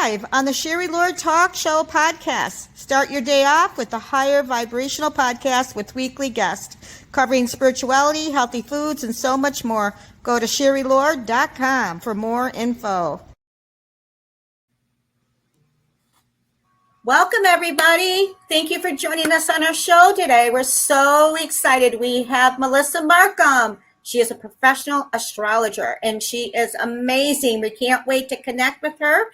live on the Sherry Lord Talk Show podcast. Start your day off with a higher vibrational podcast with weekly guests covering spirituality, healthy foods, and so much more. Go to sherrylord.com for more info. Welcome, everybody. Thank you for joining us on our show today. We're so excited. We have Melissa Marcum. She is a professional astrologer, and she is amazing. We can't wait to connect with her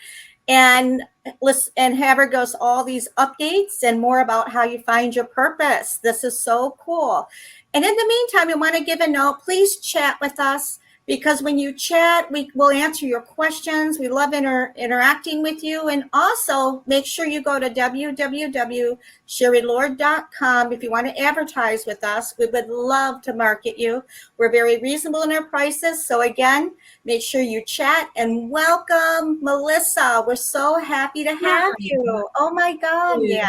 and listen and have her go all these updates and more about how you find your purpose. This is so cool. And in the meantime, we want to give a note. Please chat with us, because when you chat, we will answer your questions. We love interacting with you. And also make sure you go to www.sherrylord.com if you want to advertise with us. We would love to market you. We're very reasonable in our prices. So again, make sure you chat, and welcome, Melissa. We're so happy to have you. Oh my God. Yeah.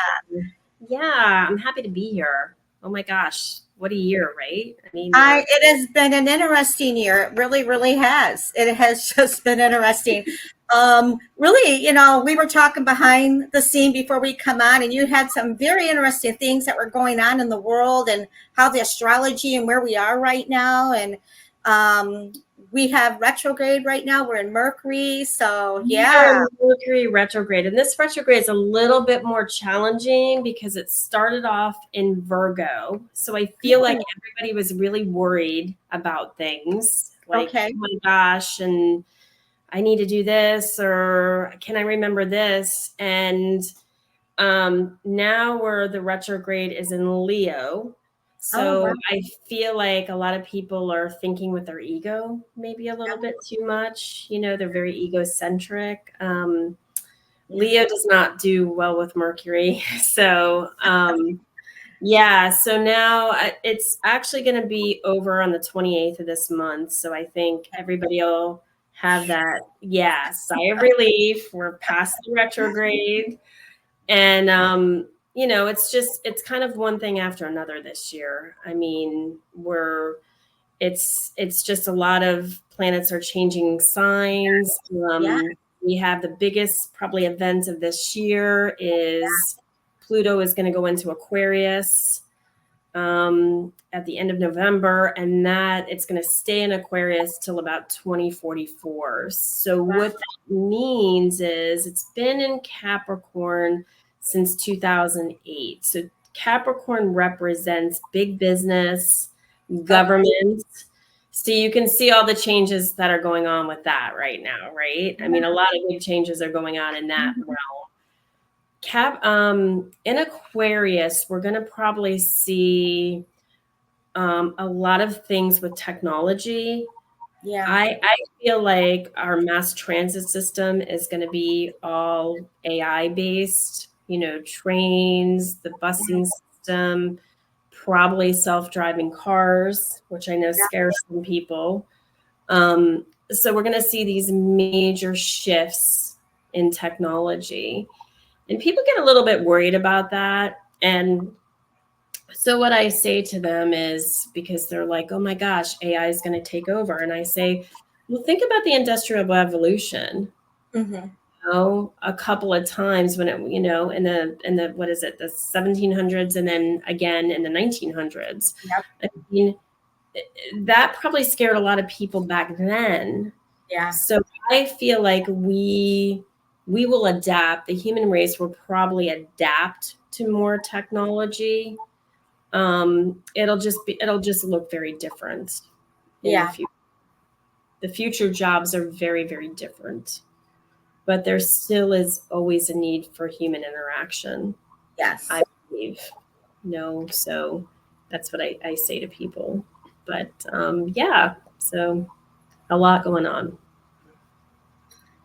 Yeah, I'm happy to be here. Oh my gosh. What a year, right? I mean, it has been an interesting year. It really, really has. It has just been interesting. Really, we were talking behind the scene before we come on, and you had some very interesting things that were going on in the world and how the astrology and where we are right now. And we have retrograde right now. We're in Mercury. So yeah. Mercury retrograde. And this retrograde is a little bit more challenging because it started off in Virgo. So I feel like everybody was really worried about things. Like, oh my gosh, and I need to do this, or can I remember this? And now where the retrograde is in Leo. So I feel like a lot of people are thinking with their ego, maybe a little bit too much. They're very egocentric. Leo does not do well with Mercury. So, so now it's actually going to be over on the 28th of this month. So I think everybody will have that, sigh of relief. We're past the retrograde. And, it's kind of one thing after another this year. I mean, it's just a lot of planets are changing signs. We have the biggest probably event of this year is Pluto is going to go into Aquarius at the end of November, and that it's going to stay in Aquarius till about 2044. So what that means is it's been in Capricorn since 2008. So Capricorn represents big business, government. So you can see all the changes that are going on with that right now, right? I mean, a lot of big changes are going on in that realm. In Aquarius, we're going to probably see a lot of things with technology. Yeah, I feel like our mass transit system is going to be all AI based. Trains, the busing system, probably self-driving cars, which I know scares some people. So we're going to see these major shifts in technology, and people get a little bit worried about that. And so what I say to them is, because they're like, oh my gosh, AI is going to take over. And I say, well, think about the Industrial Revolution. A couple of times when it, in the what is it, the 1700s, and then again in the 1900s. I mean, that probably scared a lot of people back then. Yeah. So I feel like we will adapt. The human race will probably adapt to more technology. It'll just look very different. Yeah. The future jobs are very, very different. But there still is always a need for human interaction. Yes. I believe. So that's what I say to people. But so a lot going on.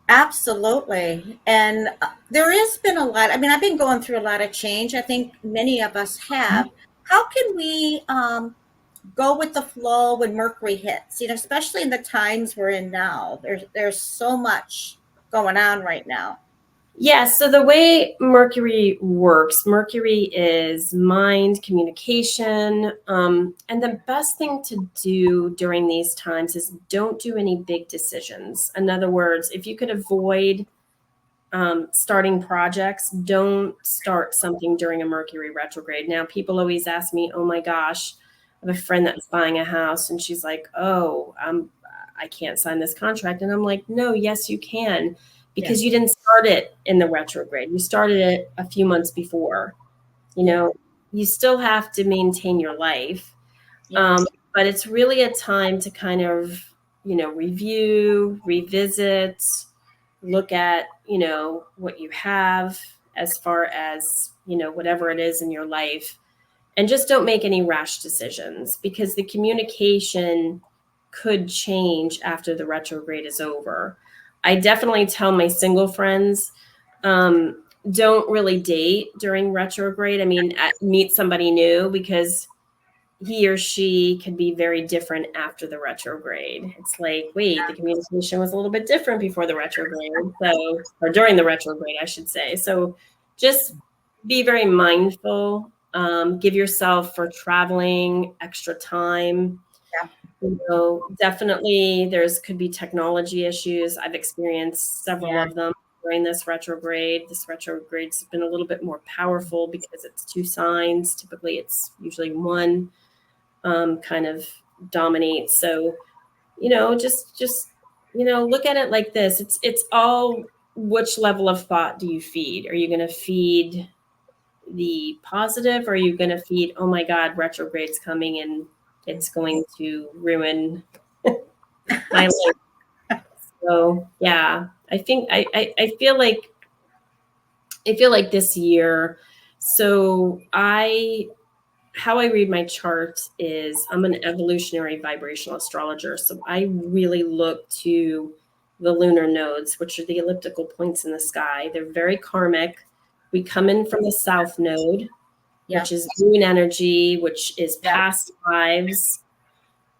Absolutely. And there has been a lot. I mean, I've been going through a lot of change. I think many of us have. How can we go with the flow when Mercury hits? Especially in the times we're in now. There's so much going on right now. Yeah, so the way Mercury works, Mercury is mind, communication, and the best thing to do during these times is don't do any big decisions. In other words, if you could avoid starting projects, don't start something during a Mercury retrograde. Now, people always ask me, oh my gosh, I have a friend that's buying a house and she's like, oh, I can't sign this contract. And I'm like, no, yes, you can, because you didn't start it in the retrograde. You started it a few months before. You know, you still have to maintain your life. But it's really a time to kind of, review, revisit, look at, what you have as far as, whatever it is in your life, and just don't make any rash decisions, because the communication could change after the retrograde is over. I definitely tell my single friends, don't really date during retrograde. I mean, meet somebody new, because he or she could be very different after the retrograde. It's like, wait, the communication was a little bit different before the retrograde. So, or during the retrograde, I should say. So just be very mindful. Give yourself for traveling extra time. Definitely could be technology issues. I've experienced several of them during this retrograde. This retrograde's been a little bit more powerful because it's 2 signs. Typically, it's usually 1 kind of dominates. So, just look at it like this. It's all, which level of thought do you feed? Are you going to feed the positive, or are you going to feed, oh my God, retrograde's coming and it's going to ruin my life? So yeah, I think I feel like this year. So how I read my chart is, I'm an evolutionary vibrational astrologer. So I really look to the lunar nodes, which are the elliptical points in the sky. They're very karmic. We come in from the south node, which is moon energy, which is past lives.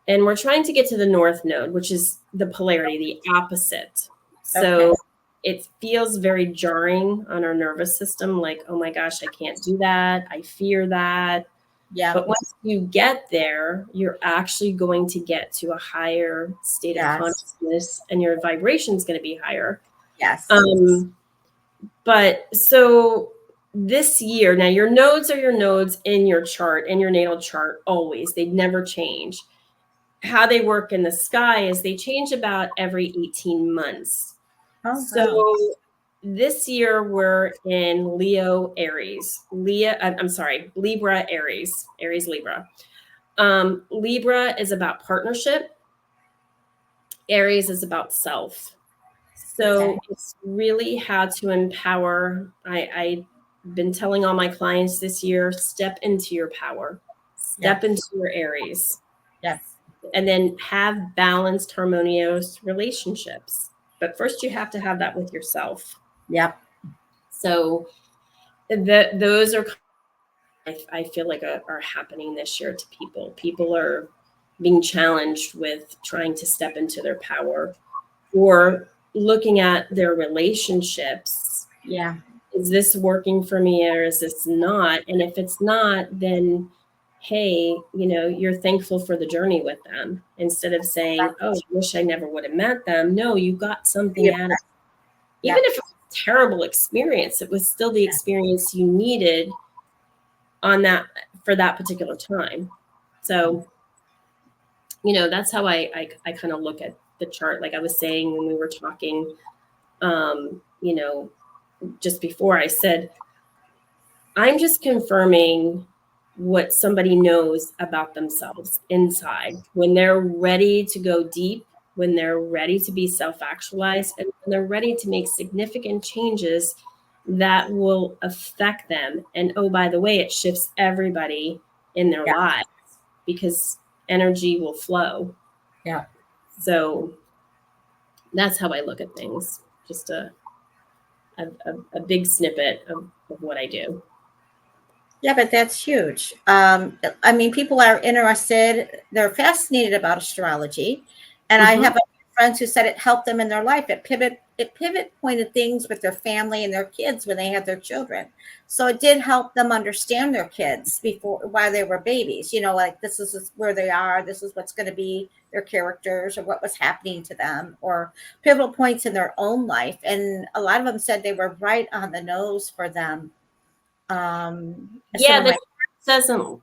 And we're trying to get to the north node, which is the polarity, the opposite. So it feels very jarring on our nervous system. Like, oh my gosh, I can't do that. I fear that. But once you get there, you're actually going to get to a higher state of consciousness, and your vibration is going to be higher. But so this year, now your nodes are your nodes in your chart, in your natal chart, always. They never change. How they work in the sky is they change about every 18 months. This year we're in Leo, Aries. Libra, Aries. Aries, Libra. Libra is about partnership. Aries is about self. So it's really how to empower. I've been telling all my clients this year, step into your power. Step into your Aries. And then have balanced, harmonious relationships. But first you have to have that with yourself. So those are, I feel like, are happening this year to people. People are being challenged with trying to step into their power, or looking at their relationships. Is this working for me, or is this not? And if it's not, then hey, you're thankful for the journey with them, instead of saying, oh, I wish I never would have met them. No, you got something out of it. Even if it was a terrible experience, it was still the experience you needed for that particular time. So, that's how I kind of look at the chart. Like I was saying when we were talking, just before, I said, I'm just confirming what somebody knows about themselves inside. When they're ready to go deep, when they're ready to be self-actualized, and when they're ready to make significant changes that will affect them. And oh, by the way, it shifts everybody in their lives, because energy will flow. So that's how I look at things. Just a big snippet of what I do. Yeah, but that's huge. I mean, people are interested. They're fascinated about astrology. And I have a friends who said it helped them in their life. It pivot pointed things with their family and their kids when they had their children. So it did help them understand their kids before, while they were babies, like this is where they are. This is what's going to be their characters, or what was happening to them, or pivotal points in their own life. And a lot of them said they were right on the nose for them. Yeah,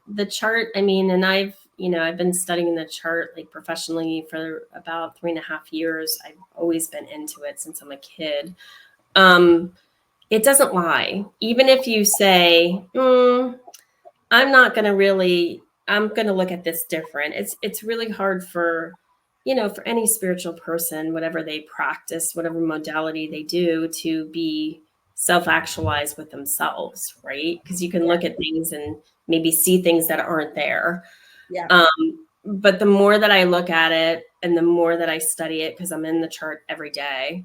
the chart. I mean, and I've been studying the chart like professionally for about 3.5 years. I've always been into it since I'm a kid. It doesn't lie. Even if you say, I'm going to look at this different. It's really hard for any spiritual person, whatever they practice, whatever modality they do, to be self-actualized with themselves, right? Because you can look at things and maybe see things that aren't there. Yeah. But the more that I look at it and the more that I study it, because I'm in the chart every day,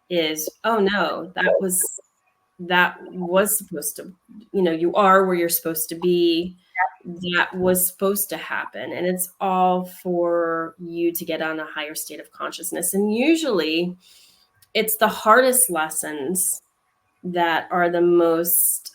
is, oh no, that was supposed to, you are where you're supposed to be. That was supposed to happen. And it's all for you to get on a higher state of consciousness. And usually it's the hardest lessons that are the most,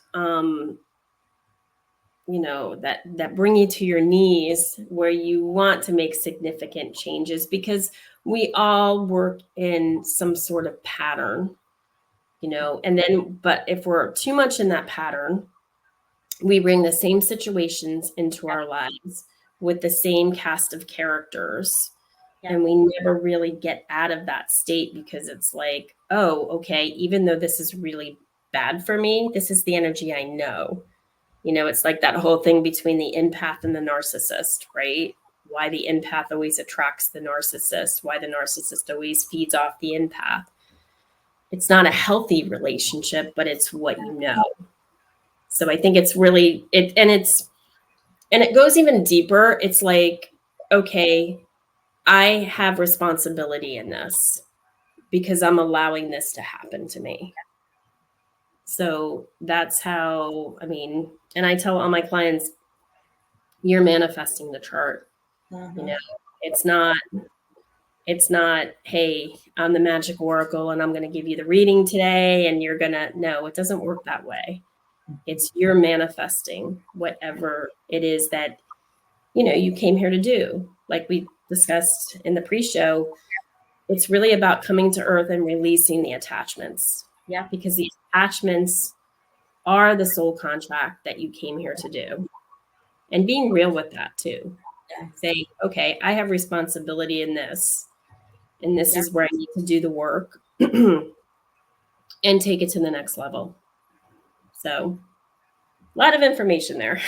that bring you to your knees, where you want to make significant changes, because we all work in some sort of pattern, but if we're too much in that pattern, we bring the same situations into our lives with the same cast of characters. Yeah. And we never really get out of that state, because it's like, oh, okay, even though this is really bad for me, this is the energy I know. It's like that whole thing between the empath and the narcissist, right? Why the empath always attracts the narcissist, why the narcissist always feeds off the empath. It's not a healthy relationship, but it's what you know. So I think it's really and it goes even deeper. It's like, okay, I have responsibility in this because I'm allowing this to happen to me. So that's how, and I tell all my clients, you're manifesting the chart. Mm-hmm. It's not, hey, I'm the magic oracle and I'm going to give you the reading today and you're going to, no, it doesn't work that way. It's you're manifesting whatever it is that, you came here to do. Like we discussed in the pre-show, it's really about coming to earth and releasing the attachments. Yeah. Because the attachments are the soul contract that you came here to do. And being real with that too. Yeah. Say, okay, I have responsibility in this. And this is where I need to do the work and take it to the next level. So a lot of information there.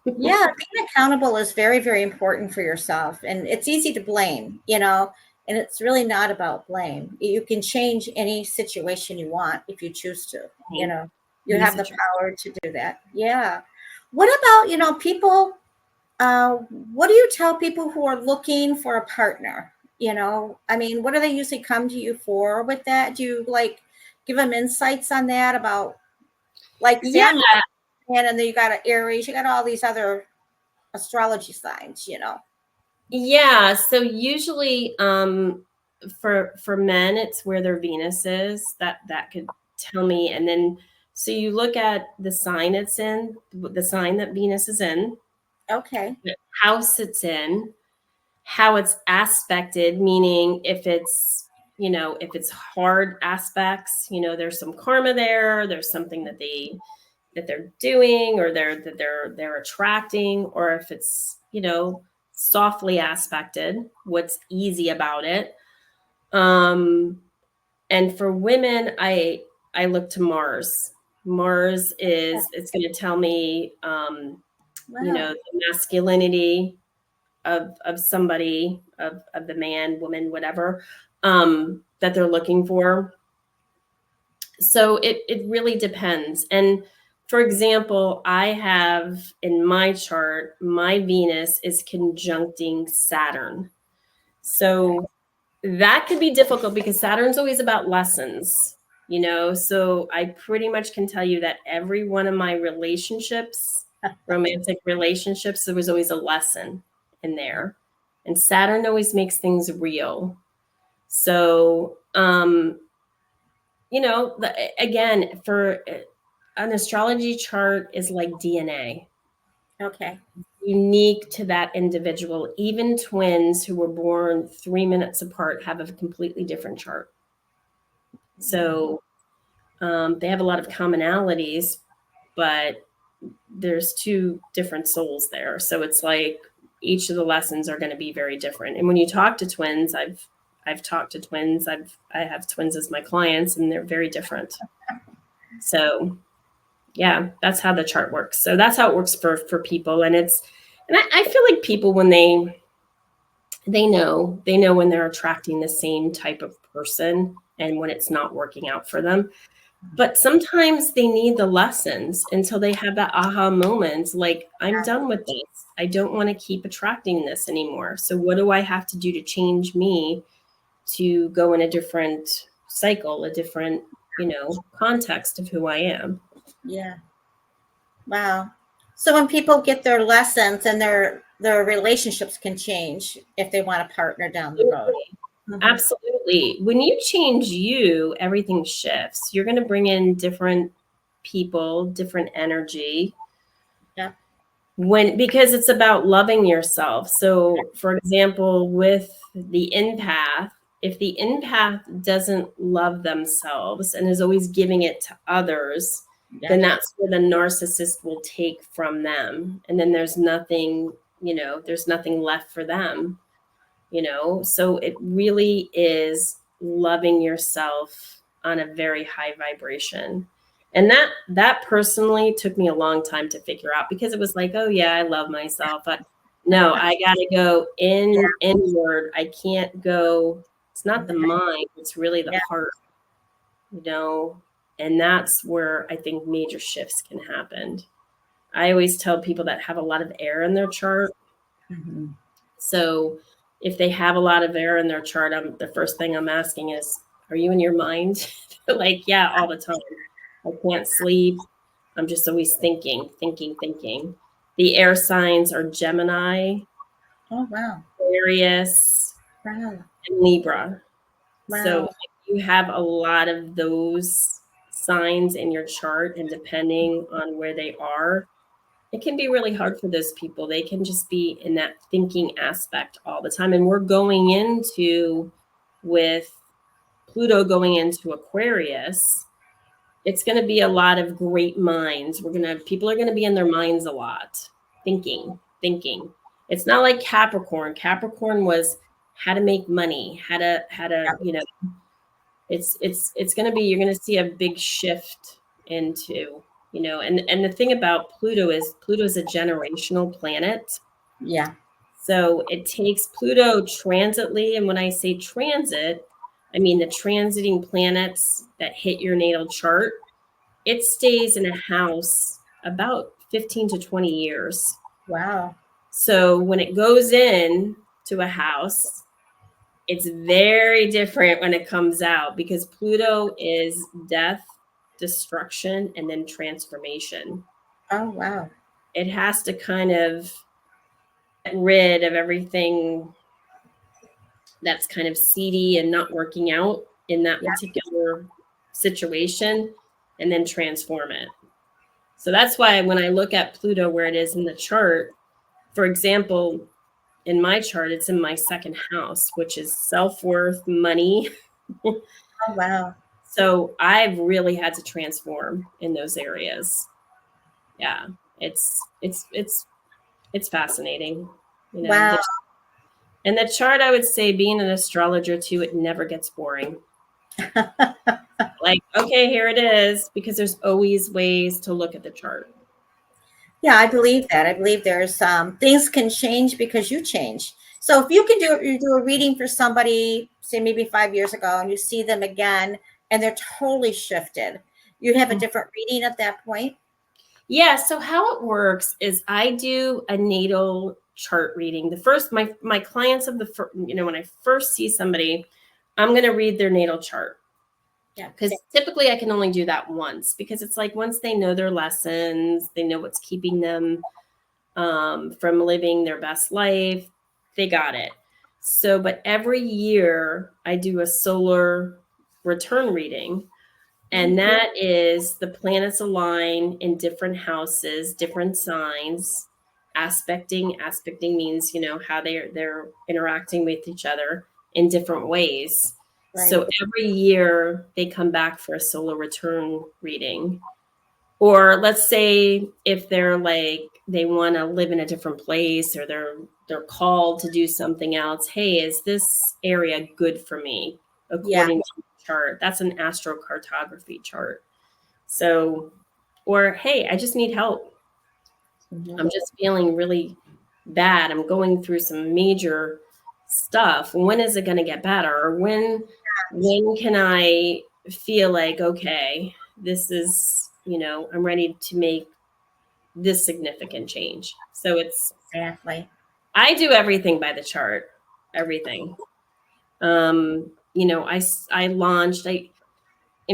Yeah, being accountable is very, very important for yourself. And it's easy to blame, and it's really not about blame. You can change any situation you want if you choose to, you have the power to do that. Yeah. What about, people, what do you tell people who are looking for a partner? What do they usually come to you for with that? Do you give them insights on that about yeah. And then you got an Aries, you got all these other astrology signs, Yeah. So usually for men, it's where their Venus is. That could tell me. And then so you look at the sign it's in, the sign that Venus is in. Okay. The house it's in, how it's aspected, meaning if it's hard aspects, there's some karma there, there's something that they're doing or they're attracting, or if it's, softly aspected, what's easy about it. And for women, I look to Mars. Mars it's going to tell me, the masculinity of somebody, of the man, woman, whatever, that they're looking for. So it really depends. And for example, I have in my chart, my Venus is conjuncting Saturn. So that could be difficult because Saturn's always about lessons, so I pretty much can tell you that every one of my relationships, romantic relationships, there was always a lesson in there. And Saturn always makes things real. So, again, for an astrology chart is like DNA. Okay. Unique to that individual. Even twins who were born 3 minutes apart have a completely different chart. So they have a lot of commonalities, but there's two different souls there. So it's like each of the lessons are going to be very different. And when you talk to twins, I've talked to twins. I have twins as my clients, and they're very different. So yeah, that's how the chart works. So that's how it works for people. And I feel like people, when they know when they're attracting the same type of person and when it's not working out for them. But sometimes they need the lessons until they have that aha moment, like, I'm done with this. I don't want to keep attracting this anymore. So what do I have to do to change me to go in a different cycle, a different, context of who I am? Yeah. Wow. So when people get their lessons, and their relationships can change if they want a partner down the road. Absolutely. When you change you, everything shifts. You're going to bring in different people, different energy. Yeah. Because it's about loving yourself. So, for example, with the empath, if the empath doesn't love themselves and is always giving it to others, then that's where the narcissist will take from them. And then there's nothing left for them, So it really is loving yourself on a very high vibration. And that personally took me a long time to figure out, because it was like, oh yeah, I love myself. But no, I got to go inward. I can't go. It's not the mind. It's really the heart, and that's where I think major shifts can happen. I always tell people that have a lot of air in their chart. So if they have a lot of air in their chart, the first thing I'm asking is, are you in your mind? Like, yeah, all the time. I can't sleep. I'm just always thinking. The air signs are Gemini, Oh, wow. Aquarius, Wow. and Libra. Wow. So you have a lot of those signs in your chart, and depending on where they are, it can be really hard for those people. They can just be in that thinking aspect all the time. And we're going into, with Pluto going into Aquarius, it's going to be a lot of great minds. People are going to be in their minds a lot, thinking. It's not like Capricorn. Capricorn was how to make money, how to, it's going to be, you're going to see a big shift into, and the thing about Pluto is a generational planet. Yeah. So it takes Pluto transitly. And when I say transit, I mean the transiting planets that hit your natal chart. It stays in a house about 15 to 20 years. Wow. So when it goes in to a house, it's very different when it comes out, because Pluto is death, destruction, and then transformation. Oh, wow. It has to kind of get rid of everything that's kind of seedy and not working out in that particular situation, and then transform it. So that's why when I look at Pluto where it is in the chart, for example, in my chart, it's in my second house, which is self-worth, money. Oh, wow. So I've really had to transform in those areas. Yeah, it's fascinating. Wow. And the chart, I would say, being an astrologer too, it never gets boring. Like, okay, here it is, because there's always ways to look at the chart. Yeah, I believe that. I believe there's things can change because you change. So if you do a reading for somebody, say maybe 5 years ago, and you see them again and they're totally shifted, you'd have a different reading at that point. Yeah. So how it works is I do a natal chart reading. The first, my clients when I first see somebody, I'm going to read their natal chart. Yeah. Because typically I can only do that once, because it's like, once they know their lessons, they know what's keeping them from living their best life, they got it. So, but every year I do a solar return reading. And that is the planets align in different houses, different signs. Aspecting means, how they're interacting with each other in different ways. Right. So every year they come back for a solar return reading. Or let's say if they're like they want to live in a different place, or they're called to do something else. Hey, is this area good for me according to the chart? That's an astrocartography chart. So, or hey, I just need help. I'm just feeling really bad. I'm going through some major stuff. When is it going to get better? Or when can I feel like, okay, this is, I'm ready to make this significant change. So Exactly. I do everything by the chart, everything. I'm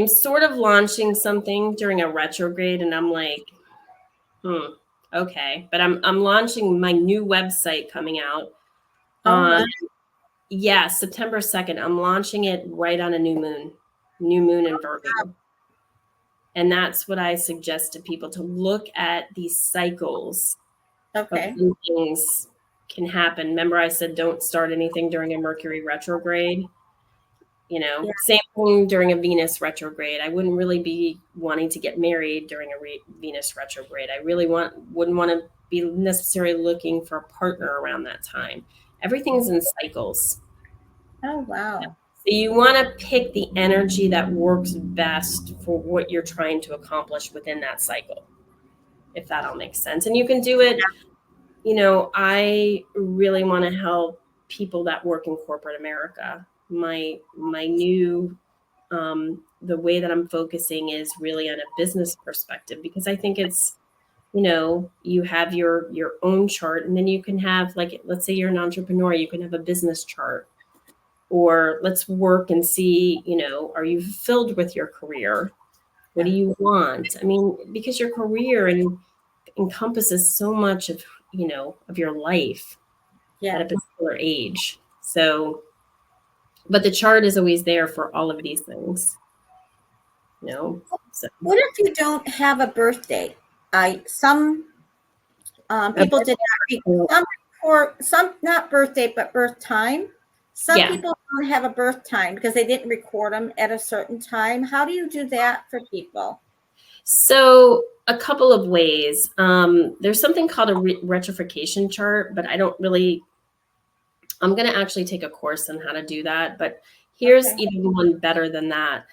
sort of launching something during a retrograde, and I'm like, okay. But I'm launching my new website coming out on September 2nd. I'm launching it right on a new moon in Virgo. And that's what I suggest to people, to look at these cycles of when things can happen. Remember, I said don't start anything during a Mercury retrograde. Same thing during a Venus retrograde. I wouldn't really be wanting to get married during a Venus retrograde. I really wouldn't want to be necessarily looking for a partner around that time. Everything's in cycles. Oh, wow. So you want to pick the energy that works best for what you're trying to accomplish within that cycle, if that all makes sense. And you can do it. I really want to help people that work in corporate America. My new the way that I'm focusing is really on a business perspective, because I think it's, you have your own chart, and then you can have, like, let's say you're an entrepreneur, you can have a business chart. Or let's work and see, are you fulfilled with your career? What do you want? I mean, because your career encompasses so much of your life at a particular age. So, but the chart is always there for all of these things. So. What if you don't have a birth date? Some people did not some not birth date, but birth time. Some people don't have a birth time because they didn't record them at a certain time. How do you do that for people? So a couple of ways. There's something called a retrofixation chart, but I'm going to actually take a course on how to do that. But here's even one better than that,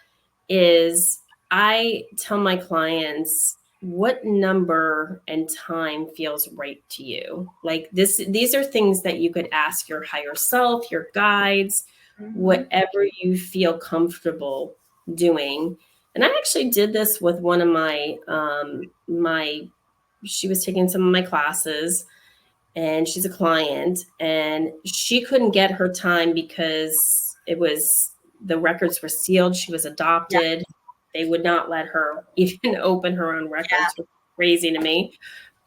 is I tell my clients what number and time feels right to you. Like these are things that you could ask your higher self, your guides, whatever you feel comfortable doing. And I actually did this with one of she was taking some of my classes, and she's a client, and she couldn't get her time because the records were sealed. She was adopted. They would not let her even open her own records, which was crazy to me.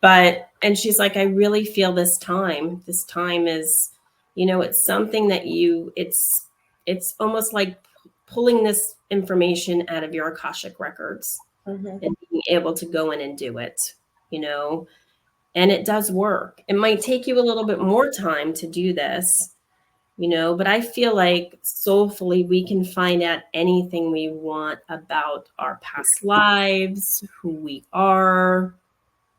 And she's like, I really feel this time. This time is, it's something that it's almost like pulling this information out of your Akashic records and being able to go in and do it, and it does work. It might take you a little bit more time to do this, but I feel like soulfully we can find out anything we want about our past lives, who we are,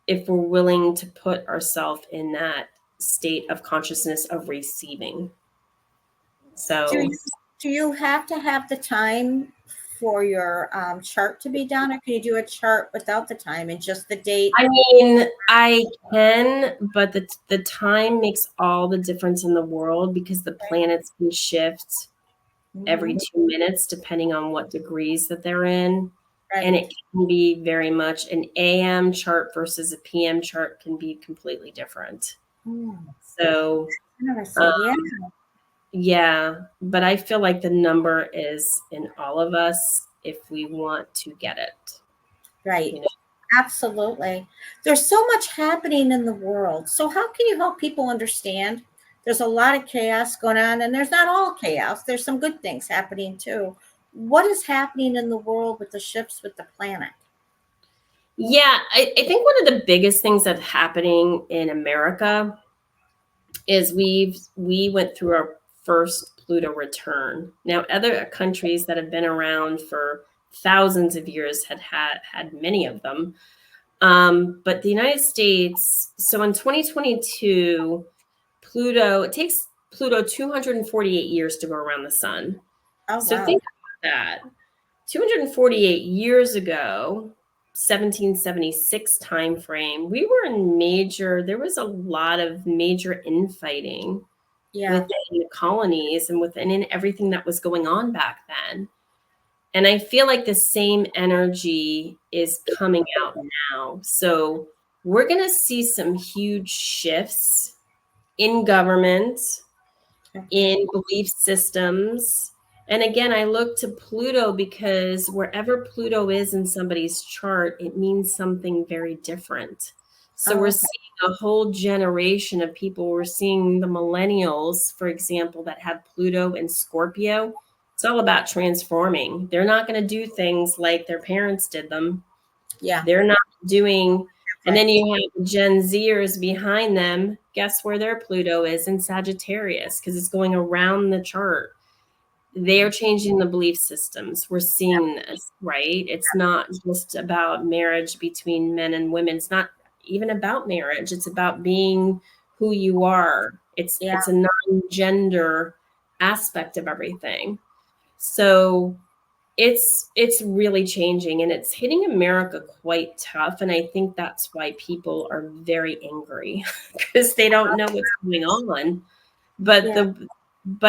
if we're willing to put ourselves in that state of consciousness of receiving. So do you have to have the time for your chart to be done, or can you do a chart without the time and just the date? I mean, I can, but the time makes all the difference in the world, because the planets can shift every 2 minutes depending on what degrees that they're in. And it can be very much an AM chart versus a PM chart can be completely different. So but I feel like the number is in all of us if we want to get it. Right. Absolutely. There's so much happening in the world. So how can you help people understand There's a lot of chaos going on, and there's not all chaos. There's some good things happening too. What is happening in the world with the shifts with the planet? Yeah, I think one of the biggest things that's happening in America is we went through our first Pluto return. Now, other countries that have been around for thousands of years had many of them. But the United States, so in 2022, it takes Pluto 248 years to go around the sun. Oh, So wow. think about that. 248 years ago, 1776 time frame, we were in there was a lot of major infighting within the colonies and within everything that was going on back then. And I feel like the same energy is coming out now. So we're going to see some huge shifts in government, in belief systems. And again, I look to Pluto because wherever Pluto is in somebody's chart, it means something very different. So we're seeing a whole generation of people. We're seeing the millennials, for example, that have Pluto and Scorpio. It's all about transforming. They're not going to do things like their parents did them. Yeah. They're not doing. And then you have Gen Zers behind them. Guess where their Pluto is? In Sagittarius, because it's going around the chart. They are changing the belief systems. We're seeing this, right? It's not just about marriage between men and women. It's not even about marriage. It's about being who you are. It's a non-gender aspect of everything. So it's really changing, and it's hitting America quite tough. And I think that's why people are very angry because they don't know what's going on. But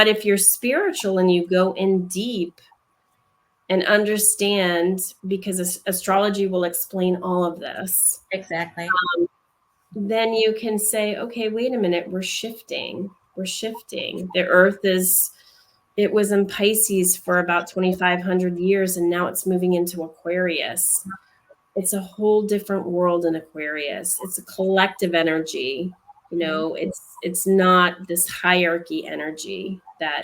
if you're spiritual and you go in deep and understand, because astrology will explain all of this. Exactly. Then you can say, okay, wait a minute, we're shifting. We're shifting. The earth it was in Pisces for about 2,500 years, and now it's moving into Aquarius. It's a whole different world in Aquarius. It's a collective energy. It's not this hierarchy energy that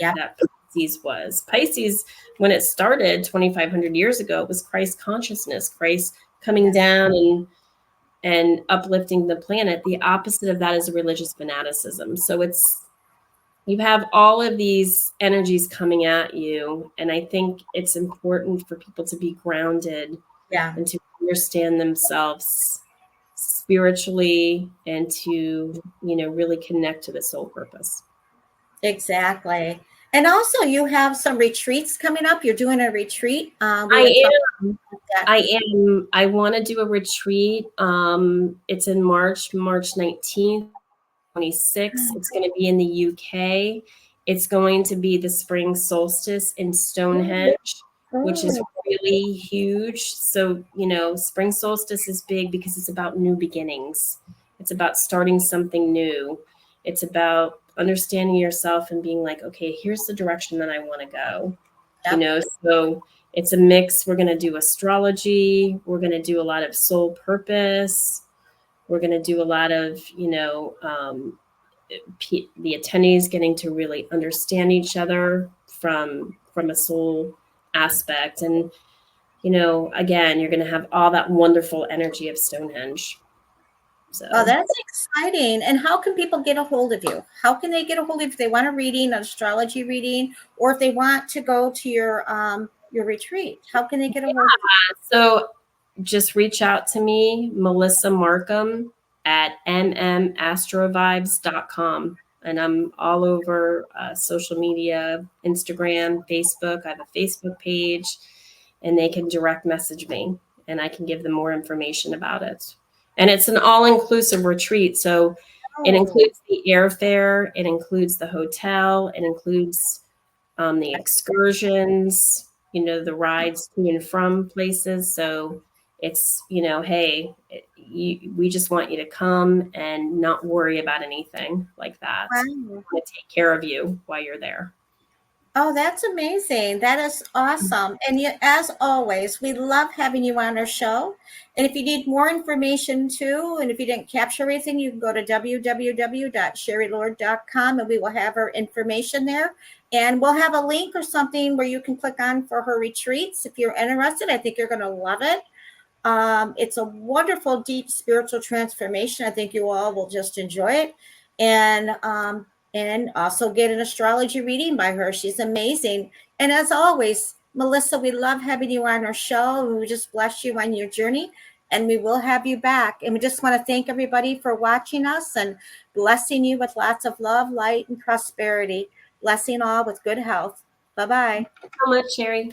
Pisces was. Pisces, when it started 2,500 years ago, it was Christ consciousness, Christ coming down and uplifting the planet. The opposite of that is religious fanaticism. So you have all of these energies coming at you. And I think it's important for people to be grounded and to understand themselves spiritually and to, really connect to the soul purpose. Exactly. And also you have some retreats coming up. You're doing a retreat. I want to do a retreat. It's in March 19th. 26. It's going to be in the UK. It's going to be the spring solstice in Stonehenge, which is really huge. So, spring solstice is big because it's about new beginnings. It's about starting something new. It's about understanding yourself and being like, okay, here's the direction that I want to go. So it's a mix. We're going to do astrology. We're going to do a lot of soul purpose. We're going to do a lot of, the attendees getting to really understand each other from a soul aspect. And, again, you're going to have all that wonderful energy of Stonehenge. So. Oh, that's exciting. And how can people get a hold of you? How can they get a hold of you if they want a reading, an astrology reading, or if they want to go to your retreat? How can they get a hold of you? So just reach out to me, Melissa Marcum at mmastrovibes.com. And I'm all over social media, Instagram, Facebook. I have a Facebook page, and they can direct message me, and I can give them more information about it. And it's an all-inclusive retreat. So it includes the airfare, it includes the hotel, it includes the excursions, the rides to and from places. So it's, hey, we just want you to come and not worry about anything like that. Wow. We're going to take care of you while you're there. Oh, that's amazing. That is awesome. And you, as always, we love having you on our show. And if you need more information too, and if you didn't capture everything, you can go to www.sherrylord.com and we will have her information there. And we'll have a link or something where you can click on for her retreats. If you're interested, I think you're going to love it. It's a wonderful, deep spiritual transformation. I think you all will just enjoy it. And also get an astrology reading by her. She's amazing. And as always, Melissa, we love having you on our show. We just bless you on your journey, and we will have you back. And we just want to thank everybody for watching us and blessing you with lots of love, light, and prosperity. Blessing all with good health. Bye bye. So much, Sherry.